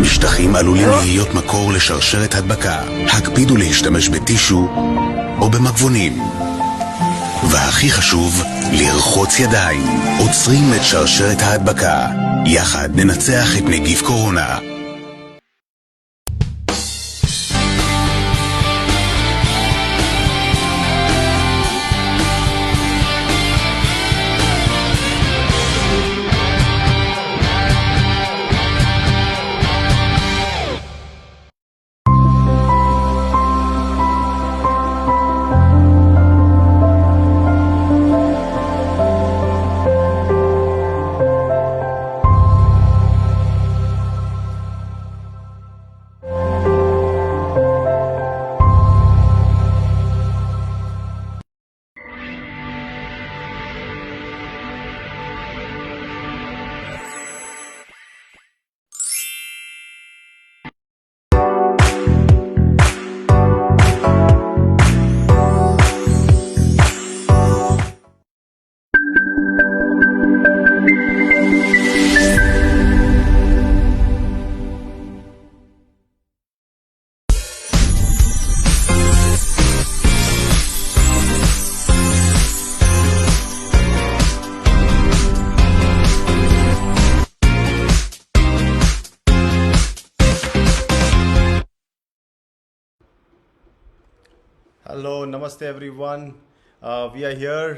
משטחים עלולים להיות מקור לשרשרת הדבקה. הקפידו להשתמש בטישו או במגבונים. והכי חשוב, לרחוץ ידיים. עוצרים את שרשרת ההדבקה. יחד ננצח את נגיף קורונה. Hello, namaste everyone. We are here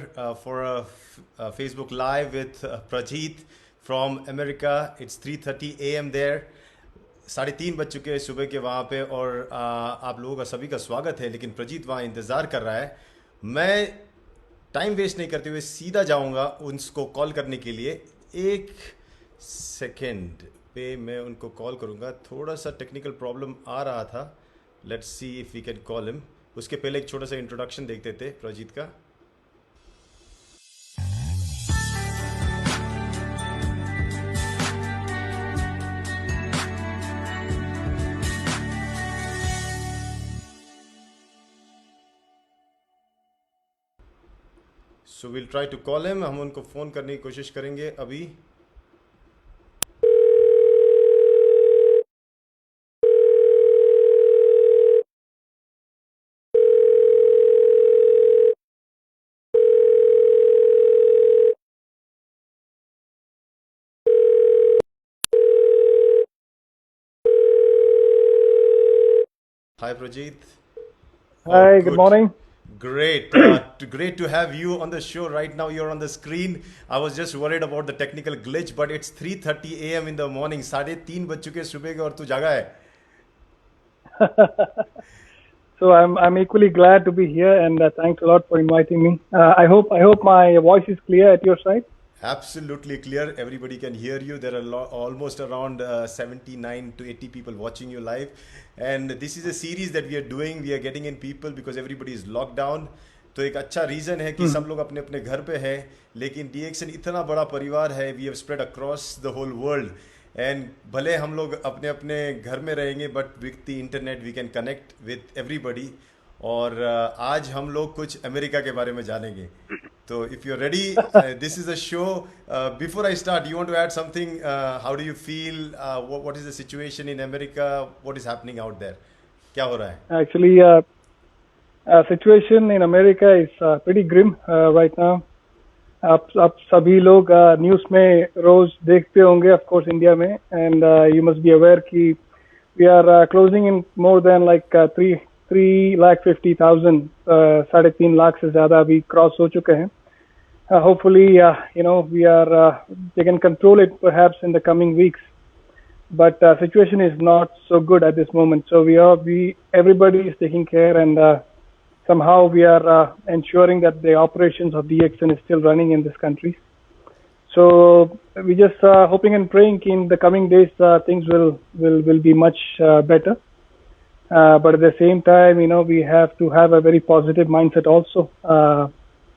for a Facebook Live with Prajit from America. It's 3:30 a.m. there. 3:30 बज चुके हैं सुबह के वहाँ पे और आप लोगों का सभी का स्वागत है, लेकिन प्रजीत वहाँ इंतज़ार कर रहा है। मैं टाइम वेस्ट नहीं करते हुए सीधा जाऊँगा उनको कॉल करने के लिए। 1 सेकेंड पे मैं उनको कॉल करूँगा। थोड़ा सा टेक्निकल प्रॉब्लम आ रहा था। Let's see if we can call him. उसके पहले एक छोटा सा इंट्रोडक्शन देखते थे प्रजीत का। So will try to call him. हम उनको फ़ोन करने की कोशिश करेंगे अभी। Hi Prajit. Hi, good morning. Great. Great to have you on the show right now. You're on the screen. I was just worried about the technical glitch, but it's 3:30 a.m. in the morning. 3:30 बज चुके सुबह के और तू जागा है. So I'm equally glad to be here, and thanks a lot for inviting me. I hope my voice is clear at your side. Absolutely clear. Everybody can hear you. There are almost around 79 to 80 people watching you live. And this is a series that we are doing. We are getting in people because everybody is locked down. तो एक अच्छा reason है कि सब लोग अपने अपने घर पे हैं, लेकिन DXN इतना बड़ा परिवार है. We have spread across the whole world. And भले हम लोग अपने अपने घर में रहेंगे, but with the internet we can connect with everybody. और आज हम लोग कुछ अमेरिका के बारे में जानेंगे. So if you're ready, this is a show. Before I start, you want to add something? How do you feel? What is the situation in America? What is happening out there? क्या हो रहा है? Actually, situation in America is pretty grim right now. आप सभी लोग news में रोज देखते होंगे, of course इंडिया में, and you must be aware कि we are closing in more than like 3,50,000, 3.5 lakh से ज़्यादा अभी क्रॉस हो चुके हैं. Hopefully, they can control it perhaps in the coming weeks. but situation is not so good at this moment. So everybody is taking care, and somehow we are ensuring that the operations of DXN is still running in this country. So we just hoping and praying in the coming days things will be much better. But at the same time, we have to have a very positive mindset also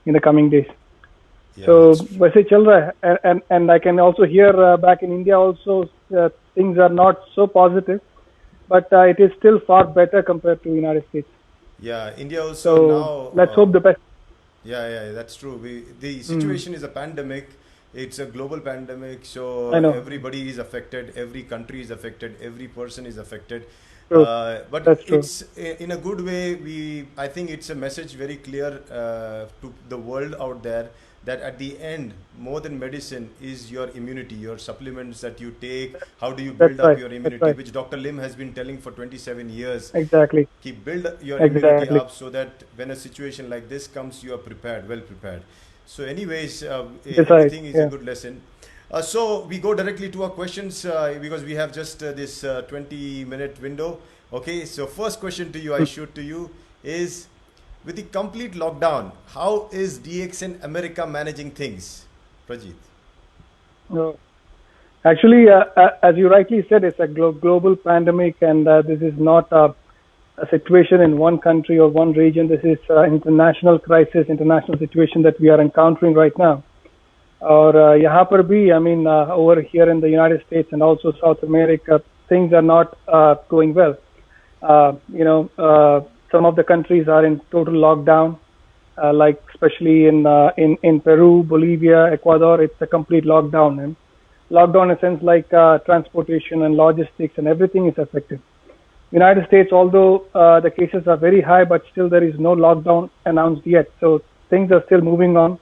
in the coming days. Yeah, So वैसे चल रहा है, and I can also hear back in India also things are not so positive, but it is still far better compared to United States. Yeah, India also So now. let's hope the best. Yeah, that's true. The situation is a pandemic. It's a global pandemic, so I know. everybody is affected. Every country is affected. Every person is affected. True. But That's true. it's in a good way. I think it's a message very clear to the world out there that at the end, more than medicine, is your immunity, your supplements that you take. How do you build up right. your That's immunity, right. which Dr. Lim has been telling for 27 years. Exactly. Build your immunity Exactly. up so that when a situation like this comes, you are prepared, well prepared. So anyways, That's everything right. is a Yeah. good lesson. So we go directly to our questions because we have just this 20-minute window. Okay, so first question to you, I shoot to you, is with the complete lockdown, how is DXN America managing things? Prajit. No. Actually, as you rightly said, it's a global pandemic, and this is not a situation in one country or one region. This is an international crisis, international situation that we are encountering right now. और यहाँ पर भी, I mean, over here in the United States and also South America, things are not going well. Some of the countries are in total lockdown, like especially in Peru, Bolivia, Ecuador. It's a complete lockdown, and lockdown in a sense like transportation and logistics and everything is affected. United States, although the cases are very high, but still there is no lockdown announced yet. So things are still moving on.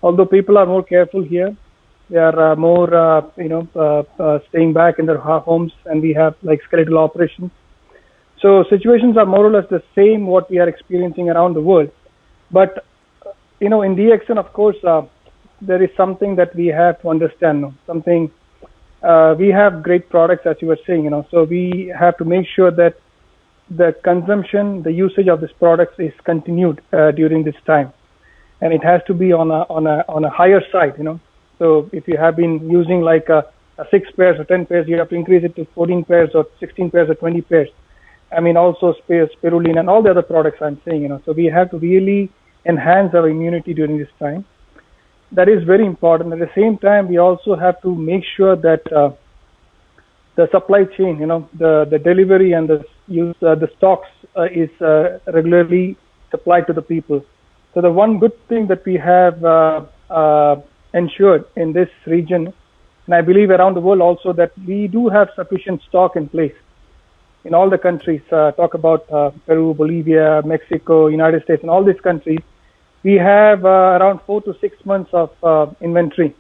Although people are more careful here, they are more, staying back in their homes, and we have like skeletal operations. So situations are more or less the same what we are experiencing around the world. But, in DXN, of course, there is something that we have to understand. We have great products, as you were saying, so we have to make sure that the consumption, the usage of these products is continued during this time. And it has to be on a higher side, So if you have been using like a 6 pairs or 10 pairs, you have to increase it to 14 pairs or 16 pairs or 20 pairs. I mean, also spirulina and all the other products I'm saying, So we have to really enhance our immunity during this time. That is very important. At the same time, we also have to make sure that the supply chain, the delivery and the stocks is regularly supplied to the people. So the one good thing that we have ensured in this region, and I believe around the world also, that we do have sufficient stock in place in all the countries. Talk about Peru, Bolivia, Mexico, United States, and all these countries. We have around 4 to 6 months of inventory.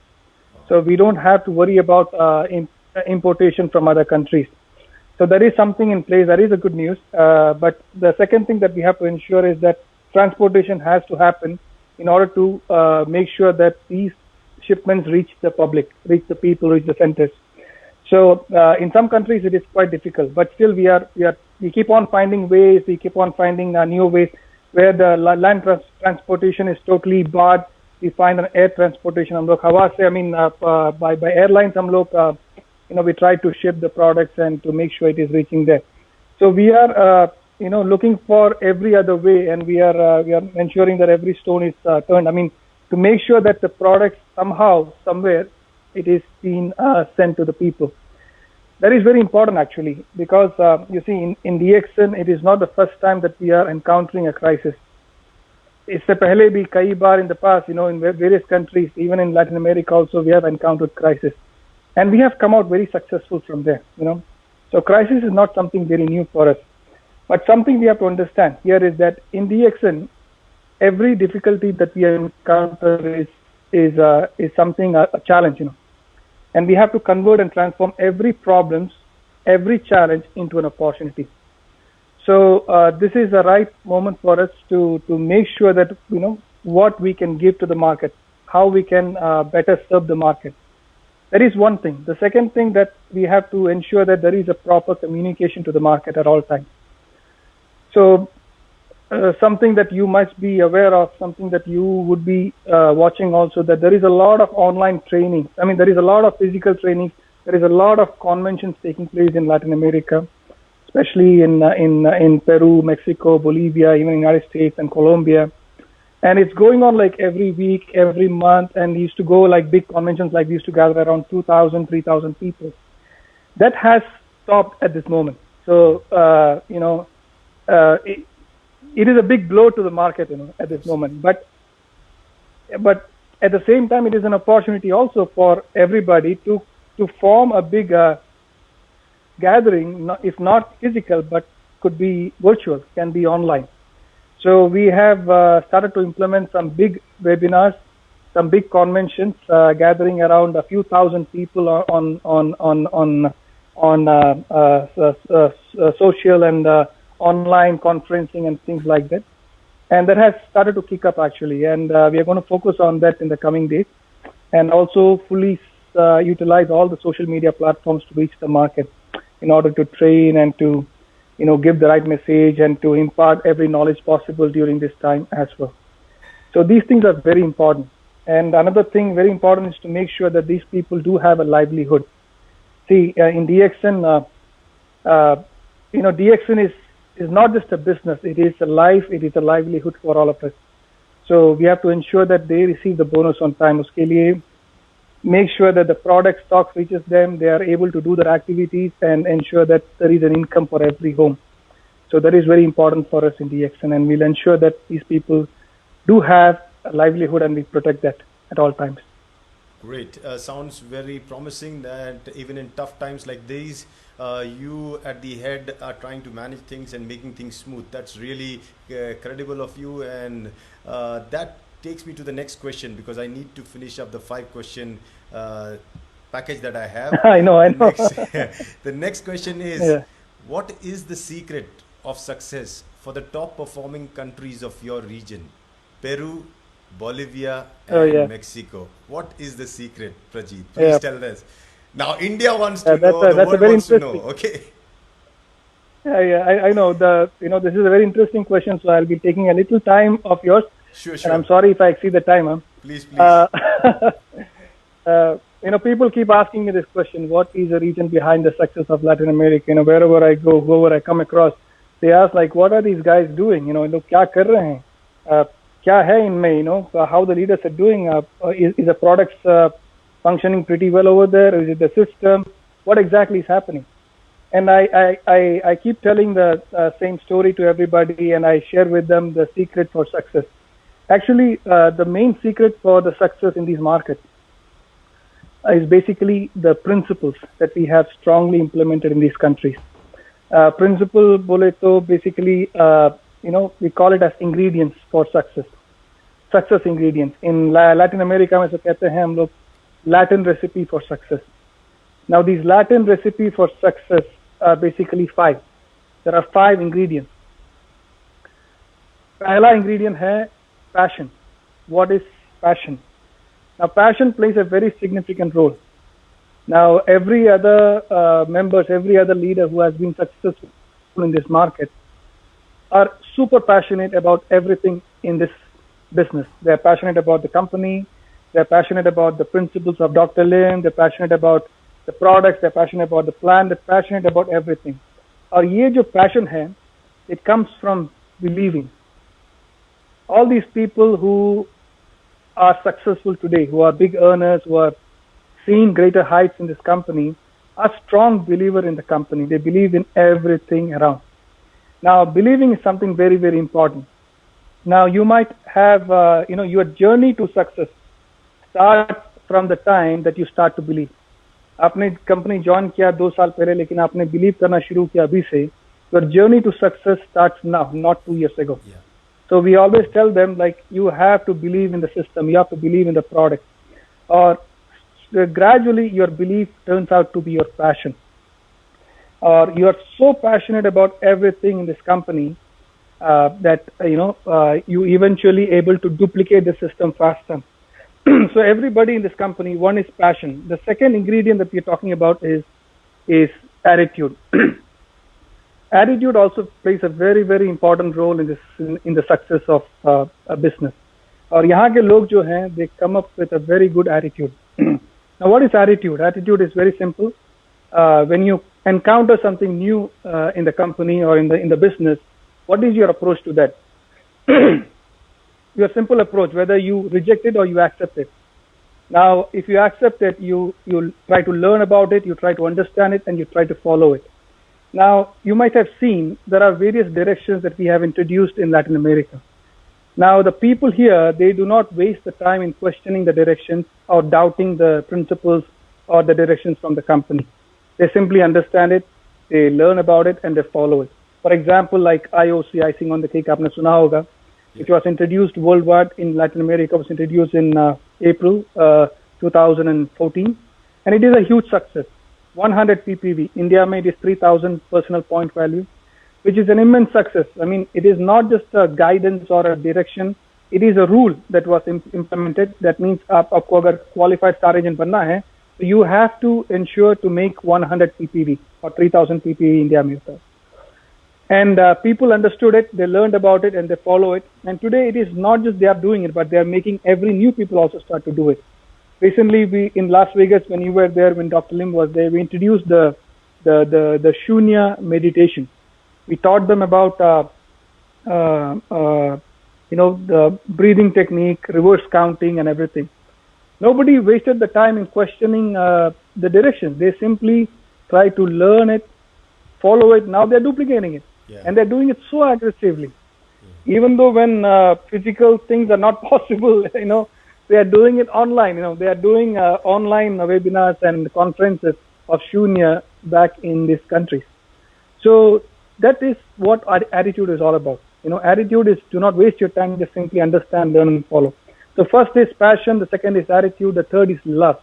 So we don't have to worry about importation from other countries. So there is something in place. That is a good news. But the second thing that we have to ensure is that transportation has to happen in order to make sure that these shipments reach the public, reach the people, reach the centers. So in some countries it is quite difficult, but still we keep on finding ways. We keep on finding new ways where the land transportation is totally barred. We find an air transportation. हम लोग हवा से, by airlines हम लोग we try to ship the products and to make sure it is reaching there. So we are looking for every other way, and we are ensuring that every stone is turned. I mean, to make sure that the products somehow, somewhere, it is being sent to the people. That is very important actually, because you see, in DXN, it is not the first time that we are encountering a crisis. इससे पहले भी कई बार in the past, in various countries, even in Latin America also, we have encountered crisis, and we have come out very successful from there. So crisis is not something very new for us. But something we have to understand here is that in DXN, every difficulty that we encounter is something, a challenge, and we have to convert and transform every problems, every challenge into an opportunity. So this is the right moment for us to make sure that what we can give to the market, how we can better serve the market. That is one thing. The second thing that we have to ensure that there is a proper communication to the market at all times. So something that you must be aware of, something that you would be watching also, that there is a lot of online training. I mean, there is a lot of physical training. There is a lot of conventions taking place in Latin America, especially in Peru, Mexico, Bolivia, even United States and Colombia. And it's going on like every week, every month, and we used to go like big conventions, like we used to gather around 2,000, 3,000 people. That has stopped at this moment. So, it is a big blow to the market, at this moment. But at the same time, it is an opportunity also for everybody to form a big gathering, if not physical, but could be virtual, can be online. So we have started to implement some big webinars, some big conventions, gathering around a few thousand people on social and online conferencing and things like that. And that has started to kick up actually, and we are going to focus on that in the coming days, and also fully utilize all the social media platforms to reach the market in order to train and to give the right message and to impart every knowledge possible during this time as well. So these things are very important. And another thing very important is to make sure that these people do have a livelihood. See, in DXN, DXN is not just a business. It is a life. It is a livelihood for all of us. So we have to ensure that they receive the bonus on time. Uske liye, make sure that the product stock reaches them, they are able to do their activities and ensure that there is an income for every home. So that is very important for us in DXN, and we'll ensure that these people do have a livelihood and we protect that at all times. Great. Sounds very promising that even in tough times like these, you at the head are trying to manage things and making things smooth. That's really credible of you, and that takes me to the next question, because I need to finish up the 5-question package that I have. I know. The next question is, what is the secret of success for the top performing countries of your region? Peru, Bolivia and Mexico. What is the secret, Prajit? Please tell us. Now India wants to know, the world wants to know. Okay. I know. This is a very interesting question, so I'll be taking a little time of yours. Sure. And I'm sorry if I exceed the time. Huh? Please. People keep asking me this question: what is the reason behind the success of Latin America? Wherever I go, whoever I come across, they ask like, what are these guys doing? लोग क्या कर रहे हैं? क्या है इनमें? How the leaders are doing? Is the products functioning pretty well over there? Is it the system? What exactly is happening? And I keep telling the same story to everybody, and I share with them the secret for success. Actually, the main secret for the success in these markets is basically the principles that we have strongly implemented in these countries. Principle bole to basically, we call it as ingredients for success. Success ingredients. In Latin America, we say hum log Latin recipe for success. Now, these Latin recipe for success are basically 5. There are 5 ingredients. Pehla ingredient hai passion. What is passion? Now, passion plays a very significant role. Now, every other every other leader who has been successful in this market are super passionate about everything in this business. They're passionate about the company. They're passionate about the principles of Dr. Lim. They're passionate about the products. They're passionate about the plan. They're passionate about everything. Our ye jo passion hai, it comes from believing. All these people who are successful today, who are big earners, who are seeing greater heights in this company, are strong believer in the company. They believe in everything around. Now, believing is something very, very important. Now, you might have, your journey to success starts from the time that you start to believe. आपने company join किया 2 साल पहले, लेकिन आपने believe करना शुरू किया अभी से. Your journey to success starts now, not 2 years ago. Yeah. So we always tell them, like, you have to believe in the system, you have to believe in the product, or gradually your belief turns out to be your passion, or you are so passionate about everything in this company that you eventually able to duplicate the system faster. So everybody in this company, one is passion. The second ingredient that we're talking about is attitude. Attitude also plays a very, very important role in the success of a business. और यहाँ के लोग जो हैं, they come up with a very good attitude. Now, what is attitude? Attitude is very simple. When you encounter something new in the company or in the business, what is your approach to that? Your simple approach, whether you reject it or you accept it. Now, if you accept it, you try to learn about it, you try to understand it, and you try to follow it. Now, you might have seen there are various directions that we have introduced in Latin America. Now, the people here, they do not waste the time in questioning the directions or doubting the principles or the directions from the company. They simply understand it, they learn about it, and they follow it. For example, like IOC, icing on the cake, आपने सुना होगा, which was introduced worldwide in Latin America, was introduced in April 2014, and it is a huge success. 100 ppv. India made is 3,000 personal point value, which is an immense success. I mean, it is not just a guidance or a direction. It is a rule that was implemented. That means आपको अगर qualified star agent बनना है, so you have to ensure to make 100 ppv or 3,000 ppv India में होता है. And people understood it, they learned about it, and they follow it. And today it is not just they are doing it, but they are making every new people also start to do it. Recently, we in Las Vegas, when you were there, when Dr. Lim was there, we introduced the Shunya meditation. We taught them about the breathing technique, reverse counting, and everything. Nobody wasted the time in questioning the directions. They simply try to learn it, follow it. Now they're duplicating it. Yeah. And they're doing it so aggressively. Yeah. Even though when physical things are not possible, they are doing it online. They are doing online webinars and conferences of Shunya back in these countries. So that is what our attitude is all about. Attitude is do not waste your time, just simply understand, learn, and follow. So first is passion, the second is attitude, the third is love.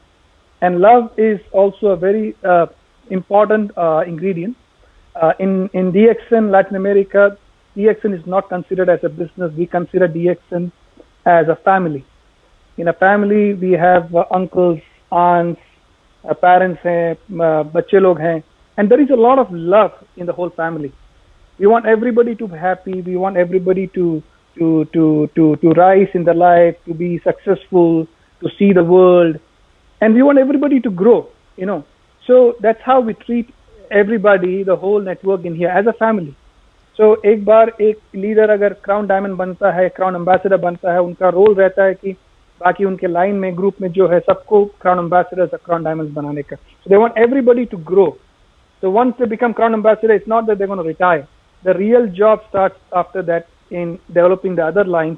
And love is also a very important ingredient. In DXN Latin America, DXN is not considered as a business. We consider DXN as a family. In a family, we have uncles, aunts, parents, बच्चे लोग हैं, and there is a lot of love in the whole family. We want everybody to be happy. We want everybody to rise in their life, to be successful, to see the world, and we want everybody to grow. So that's how we treat everybody, the whole network in here, as a family. So एक बार एक leader अगर crown diamond बनता है, crown ambassador बनता है, उनका role रहता है कि बाकी उनके लाइन में ग्रुप में जो है सबको क्राउन एम्बेसडर्स, क्राउन डायमंड्स बनाने का. So they want everybody to grow. So once they become crown ambassador, it's not that they're going to retire. The real job starts after that in developing the other lines,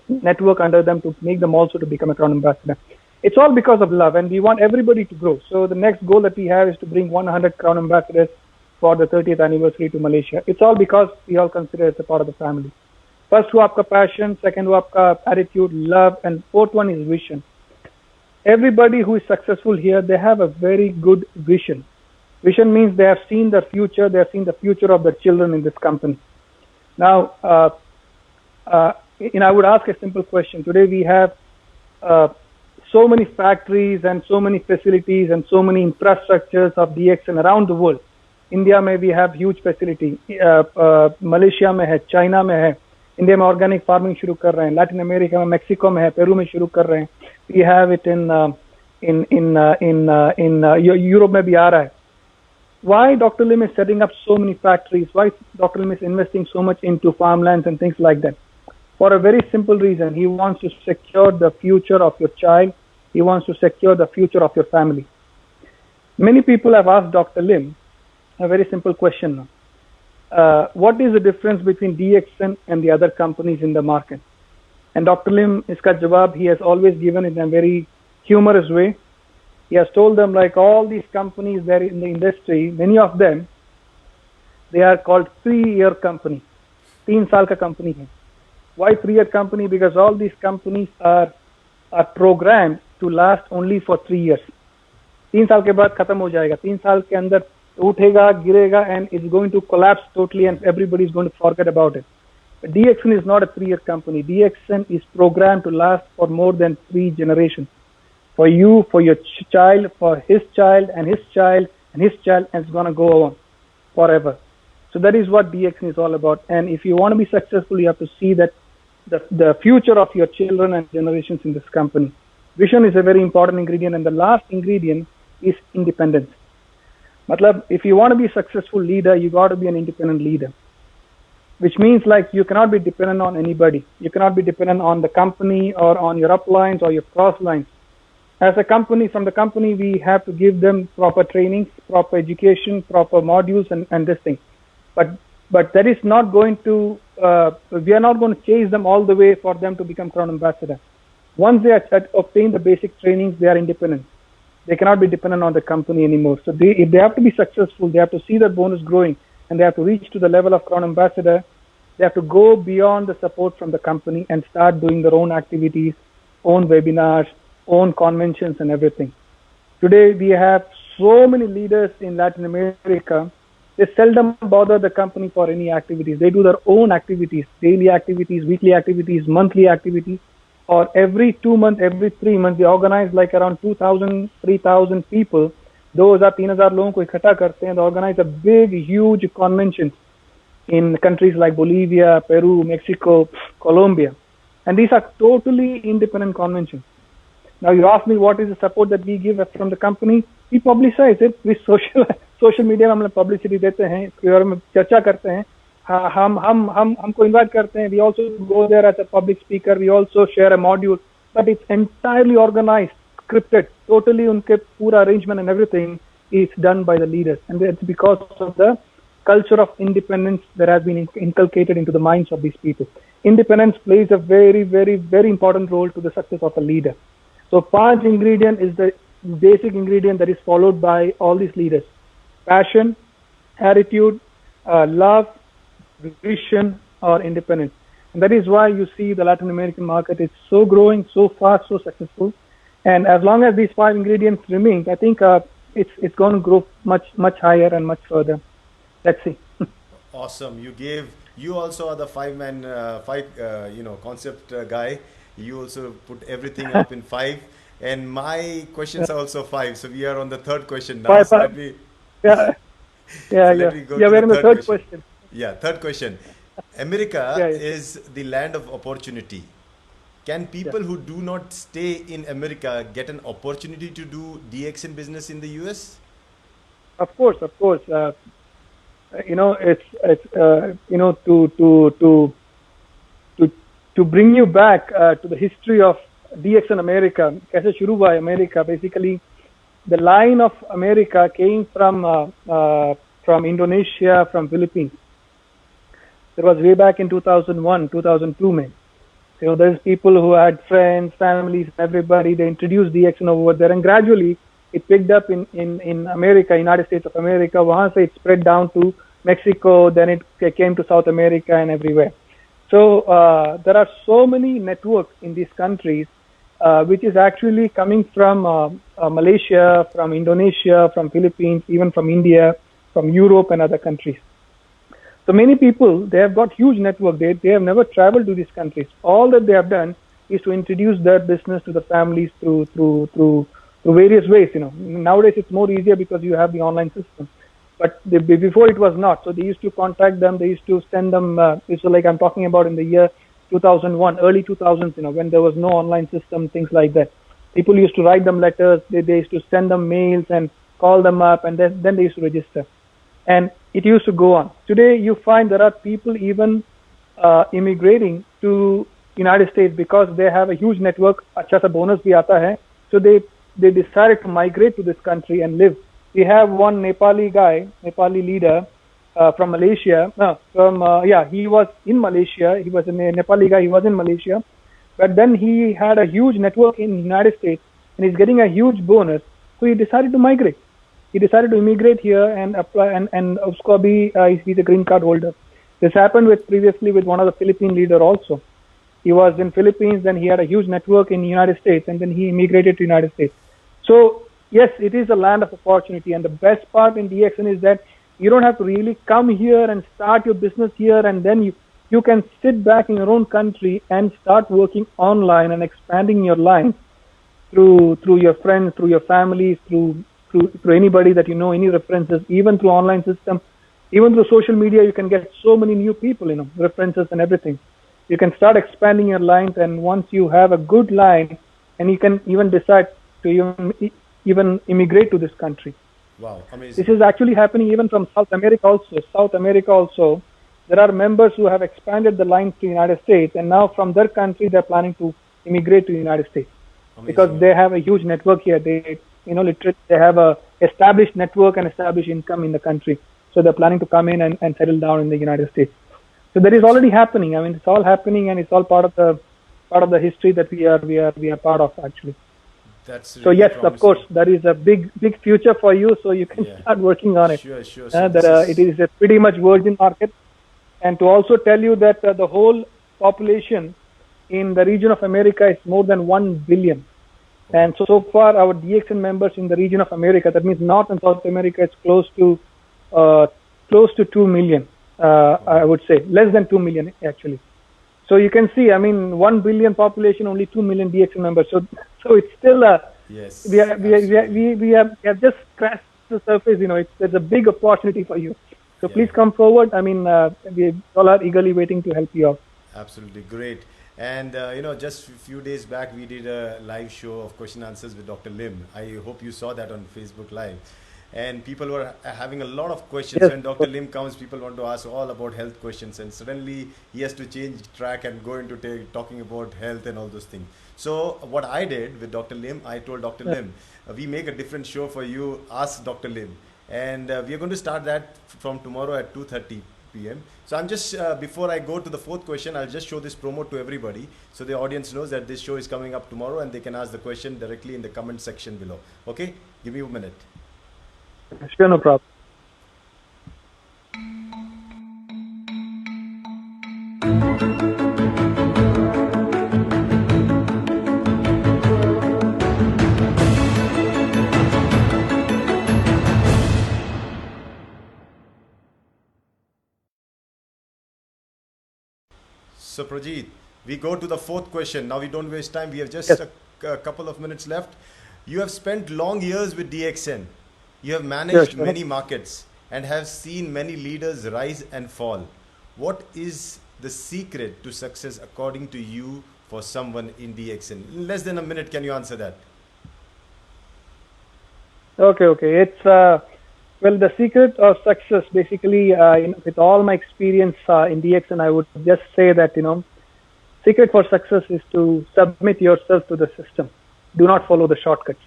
network under them to make them also to become a crown ambassador. It's all because of love, and we want everybody to grow. So the next goal that we have is to bring 100 crown ambassadors for the 30th anniversary to Malaysia. It's all because we all consider it a part of the family. First हुआ आपका passion, second हुआ आपका attitude, love, and fourth one is vision. Everybody who is successful here, they have a very good vision. Vision means they have seen the future, they have seen the future of the children in this company. Now, I would ask a simple question. Today we have so many factories and so many facilities and so many infrastructures of DXN around the world. India में we have huge facility. Malaysia में है, China में है. India में organic farming शुरू कर रहे हैं. Latin America में, Mexico में है, Peru में शुरू कर रहे हैं. We have it in Europe में भी आ रहा है. Why Dr. Lim is setting up so many factories? Why Dr. Lim is investing so much into farmlands and things like that? For a very simple reason. He wants to secure the future of your child. He wants to secure the future of your family. Many people have asked Dr. Lim a very simple question. What is the difference between DXN and the other companies in the market? And Dr. Lim, iska jawab, he has always given it in a very humorous way. He has told them, like all these companies there in the industry, many of them, they are called 3-year company. 3 साल का company है. Why 3-year company? Because all these companies are programmed to last only for 3 years. 3 साल के बाद खत्म हो जाएगा. 3 साल के अंदर उठेगा, गिरेगा, and it's going to collapse totally, and everybody is going to forget about it. DXN is not a 3-year company. DXN is programmed to last for more than 3 generations. For you, for your child, for his child, and his child, and his child, and it's going to go on forever. So that is what DXN is all about. And if you want to be successful, you have to see that the future of your children and generations in this company. Vision is a very important ingredient, and the last ingredient is independence. Matlab, if you want to be a successful leader, you got to be an independent leader, which means like you cannot be dependent on anybody. You cannot be dependent on the company or on your uplines or your cross lines. As a company, from the company, we have to give them proper trainings, proper education, proper modules, and this thing. But that is not going to, we are not going to chase them all the way for them to become Crown Ambassador. Once they obtain the basic trainings, they are independent. They cannot be dependent on the company anymore. So if they have to be successful, they have to see that bonus growing, and they have to reach to the level of Crown Ambassador. They have to go beyond the support from the company and start doing their own activities, own webinars, own conventions, and everything. Today, we have so many leaders in Latin America. They seldom bother the company for any activities. They do their own activities, daily activities, weekly activities, monthly activities, or every 2 months, every 3 months, they organize like around 2,000, 3,000 people. 2,000, 3,000 लोगों को इकट्ठा करते हैं. They organize a big, huge conventions in countries like Bolivia, Peru, Mexico, Colombia. And these are totally independent conventions. Now you ask me what is the support that we give from the company? We publicize it. We social media में हम लोग publicity देते हैं, इसके बारे में चर्चा करते हैं. हमको invite करते हैं. We also go there as a public speaker. We also share a module, but it's entirely organized, scripted. Totally उनके पूरा arrangement and everything is done by the leaders, and it's because of the culture of independence that has been inculcated into the minds of these people. Independence plays a very, very, very important role to the success of a leader. So 5 ingredient is the basic ingredient that is followed by all these leaders: passion, attitude, love, vision, or independence. And that is why you see the Latin American market is so growing, so fast, so successful. And as long as these 5 ingredients remain, I think it's going to grow much higher and much further. Let's see. Awesome. You also are the 5-man, concept guy. You also put everything up in 5. And my questions are also 5. So we are on the 3rd question now. 5, so let me, yeah. We're in the 3rd question. Yeah, 3rd question. America is the land of opportunity. Can people who do not stay in America get an opportunity to do DXN business in the US? Of course. To bring you back to the history of DXN America, कैसे शुरू हुआ America? Basically, the line of America came from Indonesia, from Philippines. It was way back in 2001, 2002, man. So there's people who had friends, families, everybody. They introduced DXN over there, and gradually it picked up in America, United States of America. वहाँ से it spread down to Mexico. Then it came to South America and everywhere. So there are so many networks in these countries, which is actually coming from Malaysia, from Indonesia, from Philippines, even from India, from Europe and other countries. So many people, they have got huge network. They have never traveled to these countries. All that they have done is to introduce their business to the families through various ways. Nowadays it's more easier because you have the online system. But before it was not. So they used to contact them. They used to send them. So like I'm talking about in the year 2001, early 2000s. When there was no online system, things like that. People used to write them letters. They used to send them mails and call them up, and then they used to register. And it used to go on. Today, you find there are people even immigrating to United States because they have a huge network. अच्छा सा bonus भी आता है. So they decided to migrate to this country and live. We have one Nepali leader from Malaysia. He was in Malaysia. He was a Nepali guy. He was in Malaysia, but then he had a huge network in the United States, and he's getting a huge bonus. So he decided to migrate. He decided to immigrate here and apply, and usko abhi he's a green card holder. This happened previously with one of the Philippine leader also. He was in Philippines, then he had a huge network in the United States, and then he immigrated to United States. So yes, it is a land of opportunity, and the best part in DXN is that you don't have to really come here and start your business here, and then you can sit back in your own country and start working online and expanding your line through your friends, through your families, through anybody that you know, any references, even through online system, even through social media. You can get so many new people, references and everything. You can start expanding your lines, and once you have a good line, and you can even decide to even immigrate to this country. Wow, amazing. This is actually happening even from South America also. South America also, there are members who have expanded the lines to the United States, and now from their country they're planning to immigrate to the United States. Amazing. Because they have a huge network here. They, literally, they have a established network and established income in the country. So they're planning to come in and settle down in the United States. So that is already happening. I mean, it's all happening, and it's all part of the history that we are part of actually. That's really so yes, promising. Of course, there is a big future for you. So you can start working on it. Sure. So it is a pretty much virgin market, and to also tell you that the whole population in the region of America is more than 1 billion. And so far, our DXN members in the region of America, that means North and South America, is close to 2 million. I would say less than 2 million actually. So you can see, I mean, 1 billion population, only 2 million DXN members. So it's still yes. We have just scratched the surface. There's a big opportunity for you. So please come forward. I mean, we all are eagerly waiting to help you out. Absolutely great. And just a few days back we did a live show of question answers with Dr. Lim. I hope you saw that on Facebook Live. And people were having a lot of questions. Yes. When Dr. Lim comes, people want to ask all about health questions, and suddenly he has to change track and go into talking about health and all those things. So what I did with Dr. Lim, I told Dr. Lim, we make a different show for you, Ask Dr. Lim. And we are going to start that from tomorrow at 2:30 p.m. So I'm just, before I go to the fourth question, I'll just show this promo to everybody so the audience knows that this show is coming up tomorrow, and they can ask the question directly in the comment section below. Okay? Give me a minute. Sure, no problem. So Prajit, we go to the fourth question. Now we don't waste time. We have just a couple of minutes left. You have spent long years with DXN. You have managed many markets and have seen many leaders rise and fall. What is the secret to success according to you for someone in DXN? In less than a minute, can you answer that? Okay. It's well, the secret of success, basically, with all my experience in DXN, I would just say that secret for success is to submit yourself to the system. Do not follow the shortcuts.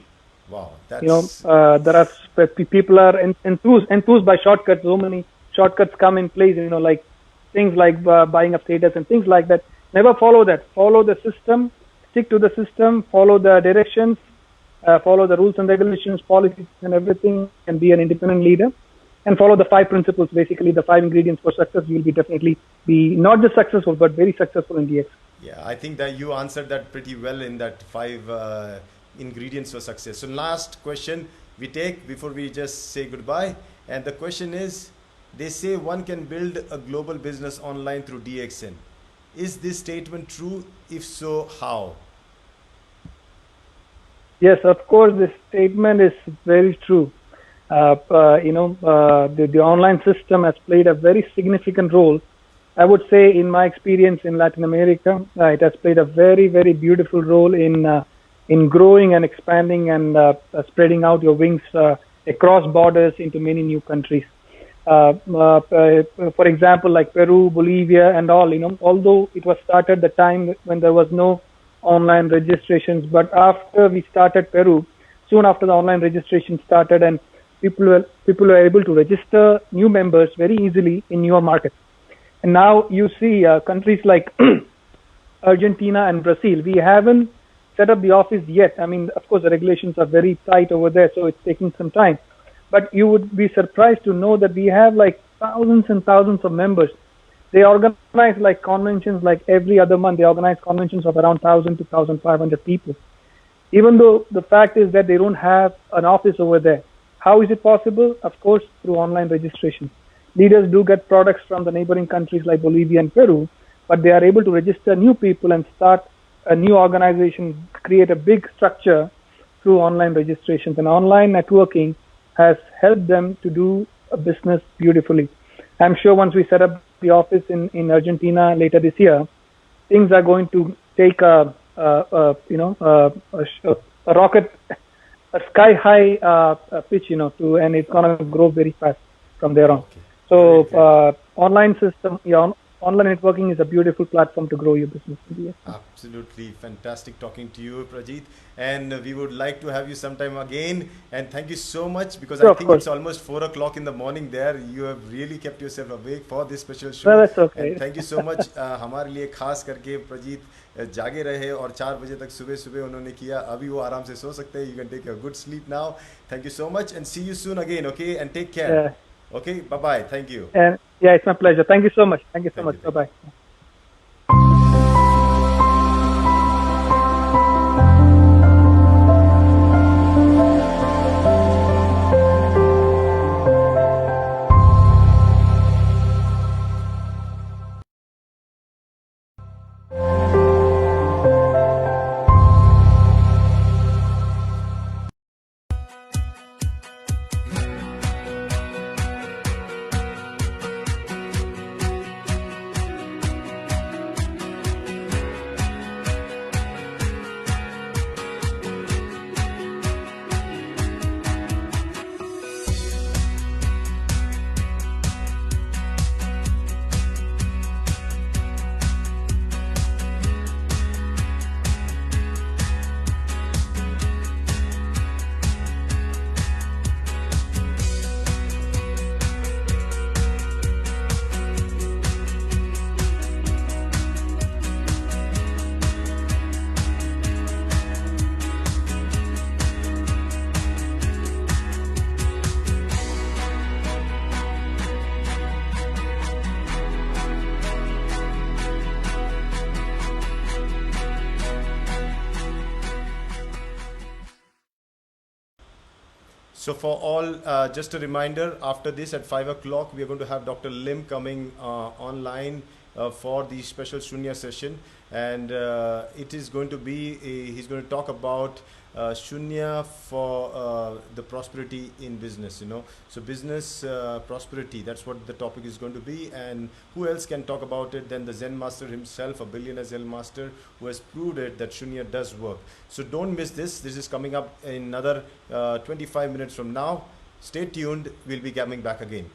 Wow, that's... there are people are enthused by shortcuts. So many shortcuts come in place. Like things like buying up status and things like that. Never follow that. Follow the system. Stick to the system. Follow the directions. Follow the rules and regulations, policies, and everything, and be an independent leader. And follow the 5 principles. Basically, the 5 ingredients for success. You will definitely be not just successful, but very successful in DX. Yeah, I think that you answered that pretty well in that 5 ingredients for success. So last question we take before we just say goodbye, and the question is, they say one can build a global business online through DXN. Is this statement true? If so, how? Yes, of course, this statement is very true. The online system has played a very significant role. I would say, in my experience in Latin America, it has played a very, very beautiful role in growing and expanding and spreading out your wings across borders into many new countries. For example, like Peru, Bolivia, and all. Although it was started the time when there was no online registrations, but after we started Peru, soon after the online registration started, and people were able to register new members very easily in newer markets. And now you see countries like Argentina and Brazil. We haven't set up the office yet. I mean, of course, the regulations are very tight over there, so it's taking some time. But you would be surprised to know that we have like thousands and thousands of members. They organize like conventions like every other month. They organize conventions of around 1,000 to 1,500 people. Even though the fact is that they don't have an office over there. How is it possible? Of course, through online registration. leaders do get products from the neighboring countries like Bolivia and Peru, but they are able to register new people and start a new organization, create a big structure through online registrations. And online networking has helped them to do a business beautifully. I'm sure once we set up the office in Argentina later this year, things are going to take a rocket, a sky high pitch, and it's going to grow very fast from there on. Okay. So online system, online networking is a beautiful platform to grow your business. Absolutely fantastic talking to you, Prajit. And we would like to have you sometime again. And thank you so much, because Sure, I think it's almost 4 o'clock in the morning there. You have really kept yourself awake for this special show. No, that's okay. And thank you so much. हमारे लिए खास करके प्रजीत जागे रहे और 4 बजे तक सुबह सुबह उन्होंने किया. अभी वो आराम से सो सकते हैं. You can take a good sleep now. Thank you so much and see you soon again, okay? And take care. Yeah. Okay, bye-bye. Thank you. And yeah, it's my pleasure. Thank you so much. Thank you so much. Bye-bye. So for all, just a reminder, after this at 5 o'clock, we are going to have Dr. Lim coming online for the special Shunya session. And it is going to be, he's going to talk about Shunya for the prosperity in business, So business prosperity, that's what the topic is going to be. And who else can talk about it than the Zen master himself, a billionaire Zen master who has proved it that Shunya does work. So don't miss this. This is coming up in another 25 minutes from now. Stay tuned. We'll be coming back again.